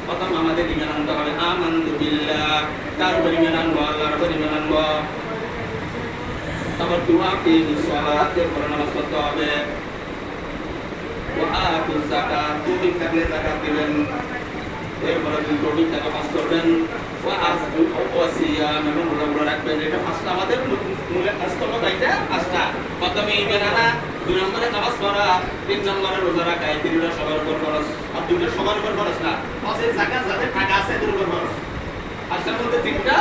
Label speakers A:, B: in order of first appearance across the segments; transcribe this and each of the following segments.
A: প্রথম আমাদের ইমান আনতে হবে আমানতু বিল্লাহ, তার উপর ইমান আনবো, আল্লাহর উপর ইমান আনবো। তারপর তুআকিমুস সালাত, এরপর নামাজ পড়তে হবে। ওয়া আতুজ যাকাত, তৌফিক থাকলে যাকাত দিবেন। এরপরে যদি তৌফিক থাকে নামাজ পড়বেন। ওয়া আযু ওয়া সিয়াম, এবং রোজা রাখবেন। এটা পাঁচটা আমাদের মূল কাজকর্ম, এটা পাঁচটা। প্রথমে ইমান আনা, 2 নম্বরে নামাজ পড়া, 3 নম্বরে রোজা রাখা। এই তিনটা সবার উপর ফরজ, আর দুটো সবার উপর ফরজ না। পাঁচে যাকাত যাদের টাকা আছে এদের উপর ফরজ। পাঁচটার মধ্যে 3টা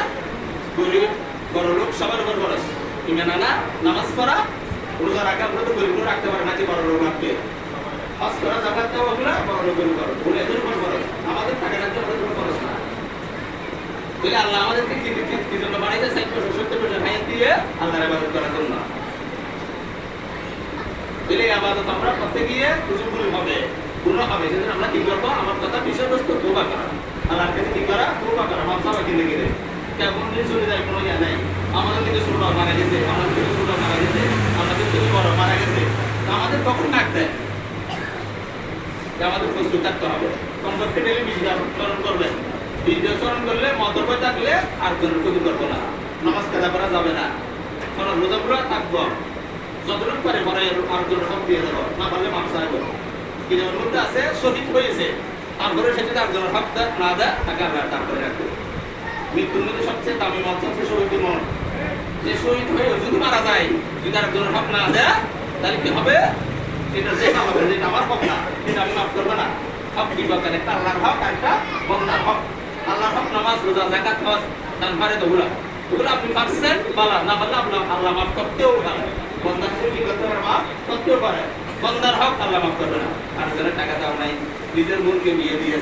A: গরিব বড়লোক সবার উপর ফরজ। ইমান আনা, নামাজ পড়া, রোজা রাখা। আমরা তো গরিব রাখতে পারে না, যে বড়লোক রাখবে। হজ করা, যাকাত দেওয়া, ওগুলা বড়লোকের উপর, ওগুলো এদের উপর ফরজ। আমাদের টাকা রাখতে ওদের উপর ফরজ না। তাহলে আল্লাহ আমাদেরকে কি জন্য বানাইছে? 60% হায়াত দিয়ে আল্লাহর ইবাদত করার জন্য। তাহলে এই ইবাদত আমরা করতে গিয়ে কিছু ভুল হবে, গুনাহ হবে। সেজন্য আমরা কি করব? আমার কথা বিষয়বস্তু তওবা করা, আল্লাহর কাছে কি করা? তওবা করা। মানসাবা কিনে গেলে কেমন দিন চলে যায় কোনো ইয়া নাই। আমাদের থেকে ছোট মারা গেছে, আমাদের থেকে ছোট মারা গেছে, আমাদের থেকে বড় মারা গেছে। আমাদের তখন ডাকতে আমাদের প্রস্তুত থাকতে হবে। কমপক্ষে ডেলি স্মরণ করবেন। ভিডিও স্মরণ করলে মতর্ক থাকলে আর জনের ক্ষতি করবো না। নামাজ কাজা করা যাবে না। ফরজ রোজাগুলো থাকবো, যতটুকু পারে পরে আর জন্য সব দিয়ে দেবো, না পারলে মাপ চাইবো। কি যেমন মধ্যে আছে শহীদ হয়েছে, তারপরে সেটা আর জনের হক না দেয়, তাকে আমরা তারপরে রাখবো। মৃত্যুর মধ্যে সবচেয়ে দামি মত হচ্ছে শহীদ মন। যে শহীদ হয়ে যদি মারা যায়, যদি আর জনের হক না দেয়, তাহলে কি হবে? এটা যে হবে, যেটা আমার হক না, সেটা আমি মাফ করবো না। হক কি বলতেন? একটা আল্লাহর হক, একটা বন্দার হক। আল্লাহর হক নামাজ, রোজা, যাকাত, হজ, দান, ফারে তো ওগুলো আপনি পারছেন বালা, না পারলে আপনার আল্লাহ মাফ করতেও পারে। বন্দার কি করতে পারে? মাফ করতেও পারে। বন্দার হক আল্লাহ মাফ করবে না। আর জনের টাকা দাও নাই, নিজের মনকে বিয়ে দিয়ে